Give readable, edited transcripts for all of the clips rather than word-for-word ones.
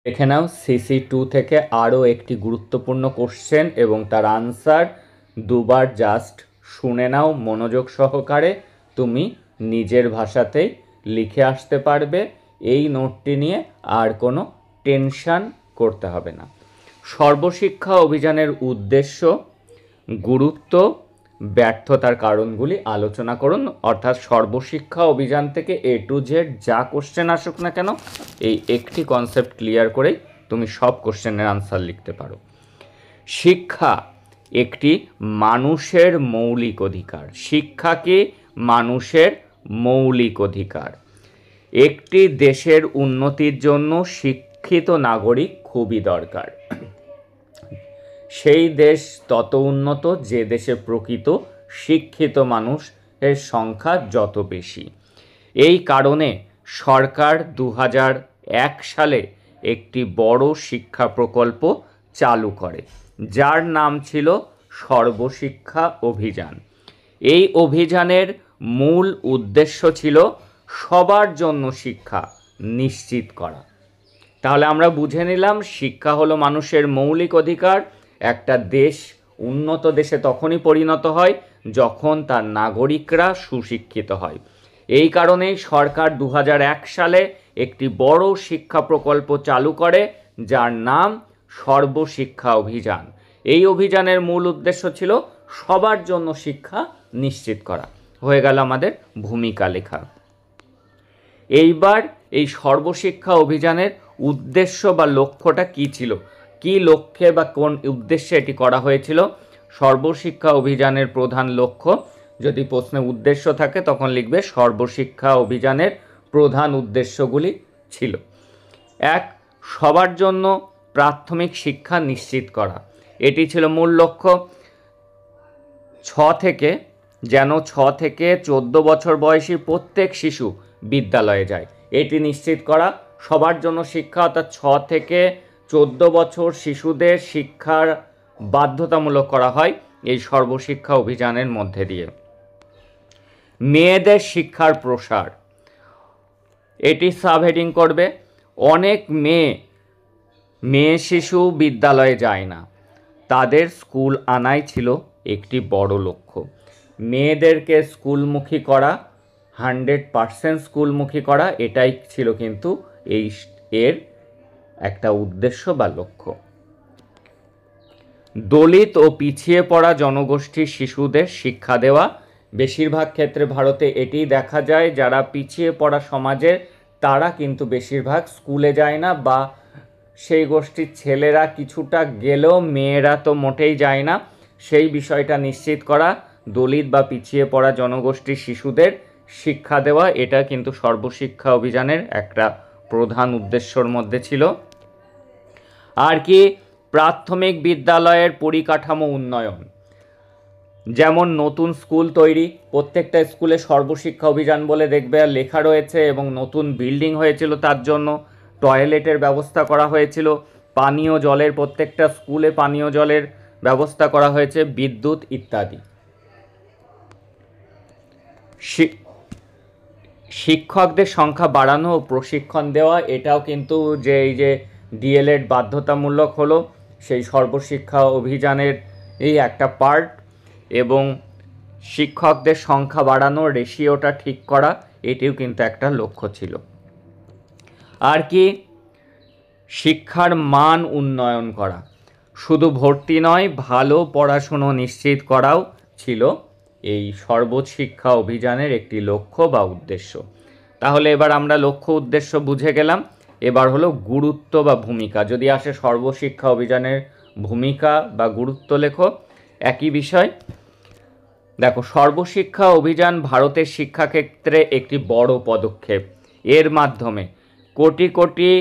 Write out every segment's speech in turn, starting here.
দেখে নাও CC2 থেকে আরও একটি গুরুত্বপূর্ণ কোশ্চেন এবং তার আনসার দুবার জাস্ট শুনে নাও মনোযোগ সহকারে। তুমি নিজের ভাষাতেই লিখে আসতে পারবে। এই নোটটি নিয়ে আর কোনো টেনশন করতে হবে না। সর্বশিক্ষা অভিযানের উদ্দেশ্য, গুরুত্ব, ব্যর্থতার কারণগুলি আলোচনা করুন। অর্থাৎ সর্বশিক্ষা অভিযান থেকে A to Z যা কোশ্চেন আসুক না কেন, এই একটি কনসেপ্ট ক্লিয়ার করেই তুমি সব কোশ্চেনের আনসার লিখতে পারো। শিক্ষা একটি মানুষের মৌলিক অধিকার। শিক্ষা কি? মানুষের মৌলিক অধিকার। একটি দেশের উন্নতির জন্য শিক্ষিত নাগরিক খুবই দরকার। সেই দেশ তত উন্নত যে দেশে প্রকৃত শিক্ষিত মানুষের সংখ্যা যত বেশি। এই কারণে সরকার 2001 সালে একটি বড় শিক্ষা প্রকল্প চালু করে, যার নাম ছিল সর্বশিক্ষা অভিযান। এই অভিযানের মূল উদ্দেশ্য ছিল সবার জন্য শিক্ষা নিশ্চিত করা। তাহলে আমরা বুঝে নিলাম শিক্ষা হলো মানুষের মৌলিক অধিকার। একটা দেশ উন্নত দেশে তখনই পরিণত হয় যখন তার নাগরিকরা সুশিক্ষিত হয়। এই কারণেই সরকার 2001 সালে একটি বড় শিক্ষা প্রকল্প চালু করে, যার নাম সর্বশিক্ষা অভিযান। এই অভিযানের মূল উদ্দেশ্য ছিল সবার জন্য শিক্ষা নিশ্চিত করা। হয়ে গেল আমাদের ভূমিকা লেখা। এইবার এই সর্বশিক্ষা অভিযানের উদ্দেশ্য বা লক্ষ্যটা কী ছিল, কী লক্ষ্যে বা কোন উদ্দেশ্যে এটি করা হয়েছিল। সর্বশিক্ষা অভিযানের প্রধান লক্ষ্য, যদি প্রশ্নে উদ্দেশ্য থাকে তখন লিখবে সর্বশিক্ষা অভিযানের প্রধান উদ্দেশ্যগুলি ছিল: 1. সবার জন্য প্রাথমিক শিক্ষা নিশ্চিত করা। এটি ছিল মূল লক্ষ্য। 6 থেকে 14 বছর বয়সী প্রত্যেক শিশু বিদ্যালয়ে যায়, এটি নিশ্চিত করা। সবার জন্য শিক্ষা অর্থাৎ 6 থেকে 14 বছর শিশুদের শিক্ষার বাধ্যতামূলক করা হয় এই সর্বশিক্ষা অভিযানের মধ্যে দিয়ে। মেয়েদের শিক্ষার প্রসার, এটি সাবহেডিং করবে। অনেক মেয়ে শিশু বিদ্যালয়ে যায় না, তাদের স্কুল আনাই ছিল একটি বড় লক্ষ্য। মেয়েদেরকে স্কুলমুখী করা, 100% স্কুলমুখী করা, এটাই ছিল কিন্তু এর একটা উদ্দেশ্য বা লক্ষ্য। দলিত ও পিছিয়ে পড়া জনগোষ্ঠীর শিশুদের শিক্ষা দেওয়া। বেশিরভাগ ক্ষেত্রে ভারতে এটি দেখা যায়, যারা পিছিয়ে পড়া সমাজের তারা কিন্তু বেশিরভাগ স্কুলে যায় না, বা সেই গোষ্ঠীর ছেলেরা কিছুটা গেলেও মেয়েরা তো মোটেই যায় না। সেই বিষয়টা নিশ্চিত করা, দলিত বা পিছিয়ে পড়া জনগোষ্ঠীর শিশুদের শিক্ষা দেওয়া, এটা কিন্তু সর্বশিক্ষা অভিযানের একটা প্রধান উদ্দেশ্যর মধ্যে ছিল। আর কি? প্রাথমিক বিদ্যালয়ের পরিকাঠামো উন্নয়ন, যেমন নতুন স্কুল তৈরি, প্রত্যেকটা স্কুলে সর্বশিক্ষা অভিযান বলে দেখবে আর লেখা রয়েছে, এবং নতুন বিল্ডিং হয়েছিল, তার জন্য টয়লেটের ব্যবস্থা করা হয়েছিল, পানীয় জলের, প্রত্যেকটা স্কুলে পানীয় জলের ব্যবস্থা করা হয়েছে, বিদ্যুৎ ইত্যাদি। শিক্ষকদের সংখ্যা বাড়ানো ও প্রশিক্ষণ দেওয়া, এটাও কিন্তু এই যে DLED বাধ্যতামূলক হলো সেই সর্বশিক্ষা অভিযানের এই একটা পার্ট। এবং শিক্ষকদের সংখ্যা বাড়ানো, রেশিওটা ঠিক করা, এটিও কিন্তু একটা লক্ষ্য ছিল। আর কি? শিক্ষার মান উন্নয়ন করা, শুধু ভর্তি নয়, ভালো পড়াশুনো নিশ্চিত করাও ছিল এই সর্বশিক্ষা অভিযানের একটি লক্ষ্য বা উদ্দেশ্য। তাহলে এবার আমরা লক্ষ্য উদ্দেশ্য বুঝে গেলাম। এবার হলো গুরুত্ব বা ভূমিকা। যদি আসে সর্বশিক্ষা অভিযানের ভূমিকা বা গুরুত্ব লেখো, একই বিষয়। দেখো, সর্বশিক্ষা অভিযান ভারতের শিক্ষাক্ষেত্রে একটি বড় পদক্ষেপ। এর মাধ্যমে কোটি কোটি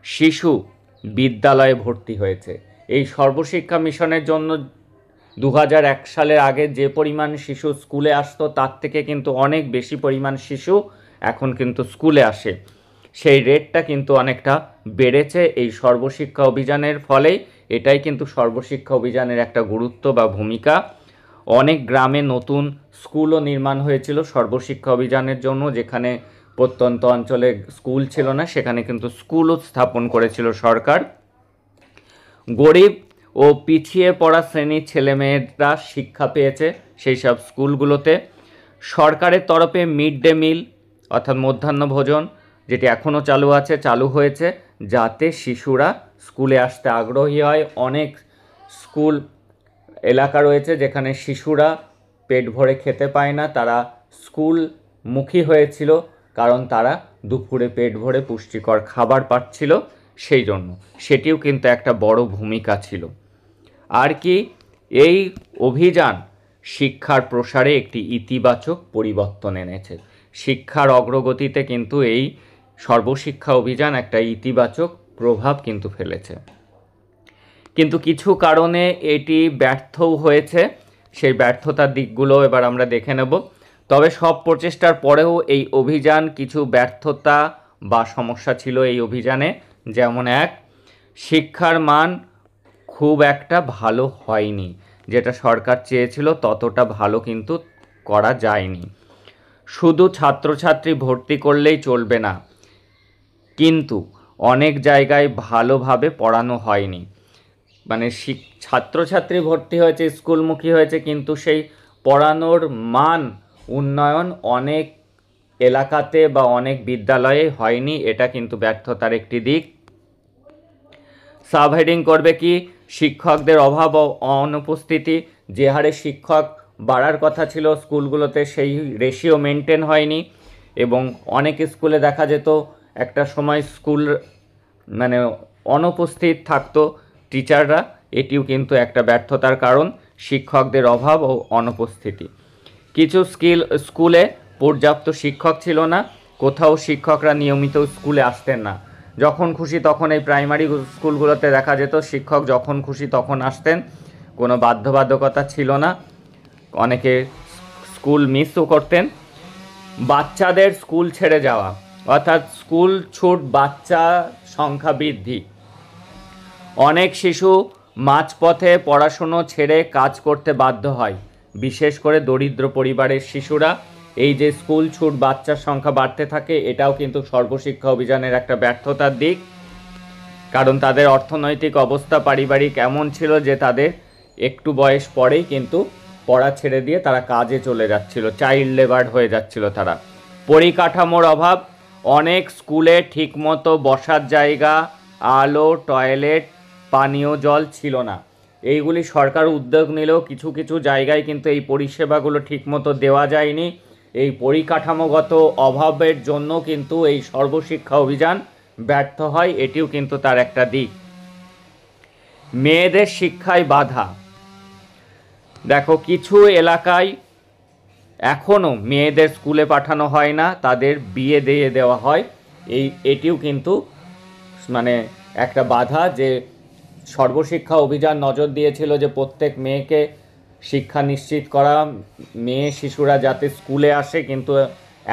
শিশু বিদ্যালয়ে ভর্তি হয়েছে। এই সর্বশিক্ষা মিশনের জন্য 2001 সালের আগে যে পরিমাণ শিশু স্কুলে আসতো তার থেকে কিন্তু অনেক বেশি পরিমাণ শিশু এখন কিন্তু স্কুলে আসে। সেই রেটটা কিন্তু অনেকটা বেড়েছে এই সর্বশিক্ষা অভিযানের ফলেই। এটাই কিন্তু সর্বশিক্ষা অভিযানের একটা গুরুত্ব বা ভূমিকা। অনেক গ্রামে নতুন স্কুলও নির্মাণ হয়েছিল সর্বশিক্ষা অভিযানের জন্য, যেখানে প্রত্যন্ত অঞ্চলে স্কুল ছিল না, সেখানে কিন্তু স্কুলও স্থাপন করেছিল সরকার। গরিব ও পিছিয়ে পড়া শ্রেণীর ছেলেমেয়েরা শিক্ষা পেয়েছে সেই সব স্কুলগুলোতে। সরকারের তরফে মিড ডে মিল অর্থাৎ মধ্যাহ্ন ভোজন, যেটি এখনও চালু হয়েছে, যাতে শিশুরা স্কুলে আসতে আগ্রহী হয়। অনেক স্কুল এলাকা রয়েছে যেখানে শিশুরা পেট ভরে খেতে পায় না, তারা স্কুলমুখী হয়েছিল কারণ তারা দুপুরে পেট ভরে পুষ্টিকর খাবার পাচ্ছিল, সেই জন্য সেটিও কিন্তু একটা বড় ভূমিকা ছিল। আর কি, এই অভিযান শিক্ষার প্রসারে একটি ইতিবাচক পরিবর্তন এনেছে। শিক্ষার অগ্রগতিতে কিন্তু এই সর্বশিক্ষা অভিযান একটা ইতিবাচক প্রভাব কিন্তু ফেলেছে। কিন্তু কিছু কারণে এটি ব্যর্থও হয়েছে, সেই ব্যর্থতার দিকগুলো এবার আমরা দেখে নেব। তবে সব প্রচেষ্টার পরেও এই অভিযান কিছু ব্যর্থতা বা সমস্যা ছিল এই অভিযানে। যেমন এক, শিক্ষার মান খুব একটা ভালো হয়নি, যেটা সরকার চেয়েছিল ততটা ভালো কিন্তু করা যায়নি। শুধু ছাত্রছাত্রী ভর্তি করলেই চলবে না, কিন্তু অনেক জায়গায় ভালোভাবে পড়ানো হয়নি। মানে ছাত্রছাত্রী ভর্তি হয়েছে, স্কুলমুখী হয়েছে, কিন্তু সেই পড়ানোর মান উন্নয়ন অনেক এলাকাতে বা অনেক বিদ্যালয়ে হয়নি, এটা কিন্তু ব্যর্থতার একটি দিক। সাবহেডিং করবে কি, শিক্ষকদের অভাব ও অনুপস্থিতি। যে হারে শিক্ষক বাড়ার কথা ছিল স্কুলগুলোতে, সেই রেশিও মেনটেন হয়নি, এবং অনেক স্কুলে দেখা যেত একটা সময় স্কুল মানে অনুপস্থিত থাকতো টিচাররা, এটিও কিন্তু একটা ব্যর্থতার কারণ, শিক্ষকদের অভাব ও অনুপস্থিতি। কিছু স্কুলে পর্যাপ্ত শিক্ষক ছিল না, কোথাও শিক্ষকরা নিয়মিত স্কুলে আসতেন না। যখন খুশি তখন এই প্রাইমারি স্কুলগুলোতে দেখা যেত শিক্ষক যখন খুশি তখন আসতেন, কোনো বাধ্যবাধকতা ছিল না, অনেকে স্কুল মিসও করতেন। বাচ্চাদের স্কুল ছেড়ে যাওয়া অর্থাৎ স্কুল ছুট, বাচ্চা সংখ্যা বৃদ্ধি। অনেক শিশু মাঝপথে পড়াশুনো ছেড়ে কাজ করতে বাধ্য হয়, বিশেষ করে দরিদ্র পরিবারের শিশুরা। এই যে স্কুল ছুট, বাচ্চার সংখ্যা বাড়তে থাকে, এটাও কিন্তু সর্বশিক্ষা অভিযানের একটা ব্যর্থতার দিক, কারণ তাদের অর্থনৈতিক অবস্থা পারিবারিক এমন ছিল যে তাদের একটু বয়স পরেই কিন্তু পড়া ছেড়ে দিয়ে তারা কাজে চলে যাচ্ছিল, চাইল্ড লেবার হয়ে যাচ্ছিল তারা। পরিকাঠামোর অভাব, অনেক স্কুলে ঠিকমতো বসার জায়গা, আলো, টয়লেট, পানীয় জল ছিল না। এইগুলি সরকার উদ্যোগ নিলেও কিছু কিছু জায়গায় কিন্তু এই পরিষেবাগুলো ঠিকমতো দেওয়া যায়নি। এই পরিকাঠামোগত অভাবের জন্য কিন্তু এই সর্বশিক্ষা অভিযান ব্যর্থ হয়, এটিও কিন্তু তার একটা দিক। মেয়েদের শিক্ষায় বাধা। দেখো, কিছু এলাকায় এখনও মেয়েদের স্কুলে পাঠানো হয় না, তাদের বিয়ে দিয়ে দেওয়া হয়। এটিও কিন্তু মানে একটা বাধা, যে সর্বশিক্ষা অভিযান নজর দিয়েছিল যে প্রত্যেক মেয়েকে শিক্ষা নিশ্চিত করা, মেয়ে শিশুরা যাতে স্কুলে আসে, কিন্তু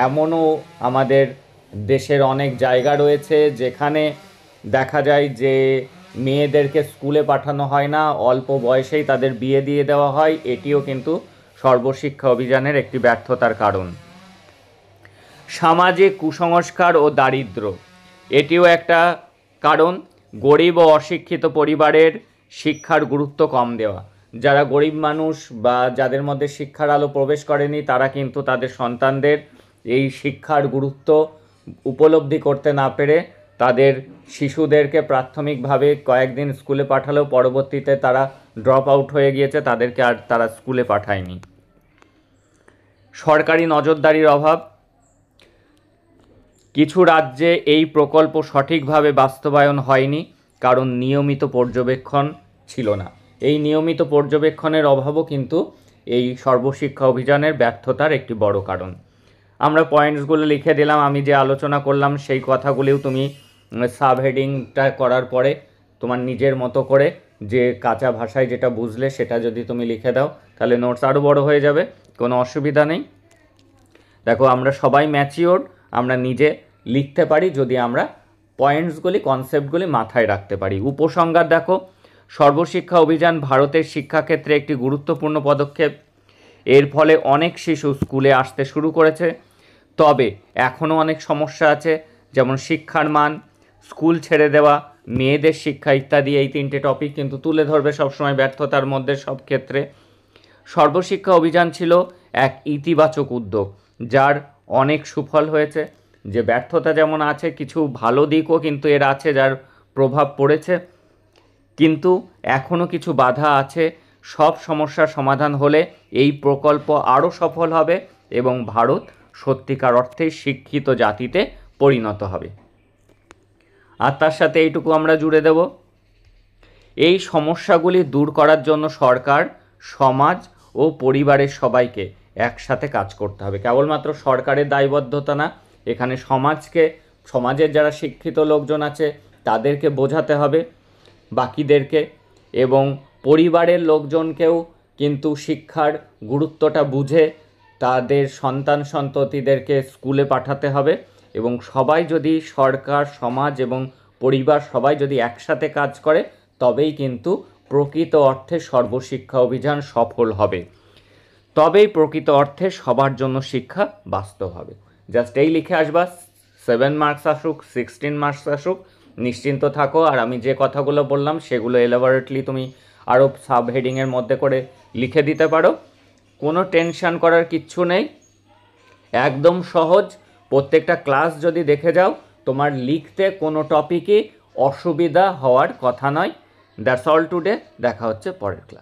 এমনও আমাদের দেশের অনেক জায়গা রয়েছে যেখানে দেখা যায় যে মেয়েদেরকে স্কুলে পাঠানো হয় না, অল্প বয়সেই তাদের বিয়ে দিয়ে দেওয়া হয়। এটিও কিন্তু সর্বশিক্ষা অভিযানের একটি ব্যর্থতার কারণ। সামাজিক কুসংস্কার ও দারিদ্র্য, এটিও একটা কারণ। গরিব ও অশিক্ষিত পরিবারের শিক্ষার গুরুত্ব কম দেওয়া। যারা গরিব মানুষ বা যাদের মধ্যে শিক্ষার আলো প্রবেশ করেনি, তারা কিন্তু তাদের সন্তানদের এই শিক্ষার গুরুত্ব উপলব্ধি করতে না পেরে তাদের শিশুদেরকে প্রাথমিকভাবে কয়েকদিন স্কুলে পাঠালেও পরবর্তীতে তারা ড্রপ আউট হয়ে গিয়েছে, তাদেরকে আর তারা স্কুলে পাঠায়নি। সরকারি নজরদারির অভাব, কিছু রাজ্যে এই প্রকল্প সঠিকভাবে বাস্তবায়ন হয়নি, কারণ নিয়মিত পর্যবেক্ষণ ছিল না। এই নিয়মিত পর্যবেক্ষণের অভাবও কিন্তু এই সর্বশিক্ষা অভিযানের ব্যর্থতার একটি বড় কারণ। আমরা পয়েন্টসগুলো লিখে দিলাম, আমি যে আলোচনা করলাম সেই কথাগুলিও তুমি সাবহেডিংটা করার পরে তোমার নিজের মতো করে যে কাঁচা ভাষায় যেটা বুঝলে সেটা যদি তুমি লিখে দাও, তাহলে নোটস আরও বড় হয়ে যাবে, কোনো অসুবিধা নেই। দেখো, আমরা সবাই ম্যাচিওর, আমরা নিজে লিখতে পারি যদি আমরা পয়েন্টসগুলি, কনসেপ্টগুলি মাথায় রাখতে পারি। উপসংহার দেখো, সর্বশিক্ষা অভিযান ভারতের শিক্ষাক্ষেত্রে একটি গুরুত্বপূর্ণ পদক্ষেপ। এর ফলে অনেক শিশু স্কুলে আসতে শুরু করেছে, তবে এখনও অনেক সমস্যা আছে, যেমন শিক্ষার মান, স্কুল ছেড়ে দেওয়া, মেয়েদের শিক্ষা ইত্যাদি। এই তিনটে টপিক কিন্তু তুলে ধরবে সবসময় ব্যর্থতার মধ্যে সব ক্ষেত্রে। সর্বশিক্ষা অভিযান ছিল এক ইতিবাচক উদ্যোগ, যার অনেক সুফল হয়েছে। যে ব্যর্থতা যেমন আছে, কিছু ভালো দিকও কিন্তু এর আছে, যার প্রভাব পড়েছে, কিন্তু এখনও কিছু বাধা আছে। সব সমস্যার সমাধান হলে এই প্রকল্প আরও সফল হবে এবং ভারত সত্যিকার অর্থে শিক্ষিত জাতিতে পরিণত হবে। আর তার সাথে এইটুকু আমরা জুড়ে দেব, এই সমস্যাগুলি দূর করার জন্য সরকার, সমাজ ও পরিবারের সবাইকে একসাথে কাজ করতে হবে। কেবলমাত্র সরকারের দায়বদ্ধতা না, এখানে সমাজের যারা শিক্ষিত লোকজন আছে তাদেরকে বোঝাতে হবে, বাকিদেরকে, এবং পরিবারের লোকজনকেও কিন্তু শিক্ষার গুরুত্বটা বুঝে তাদের সন্তান সন্ততিদেরকে স্কুলে পাঠাতে হবে। এবং সবাই যদি, সরকার, সমাজ এবং পরিবার সবাই যদি একসাথে কাজ করে, তবেই কিন্তু প্রকৃত অর্থে সর্বশিক্ষা অভিযান সফল হবে। তবেই প্রকৃত অর্থে সবার জন্য শিক্ষা বাস্তব হবে। জাস্ট এই লিখে আসবা, 7 মার্কস আসুক, 16 মার্কস আসুক, নিশ্চিন্ত থাকো। আর আমি যে কথাগুলো বললাম সেগুলো এলাবোরেটলি তুমি আরও সাব হেডিংয়ের মধ্যে করে লিখে দিতে পারো। কোনো টেনশন করার কিচ্ছু নেই, একদম সহজ। প্রত্যেকটা ক্লাস যদি দেখে যাও, তোমার লিখতে কোনো টপিকই অসুবিধা হওয়ার কথা নয়। That's all today. দেখা হচ্ছে পরের ক্লাস।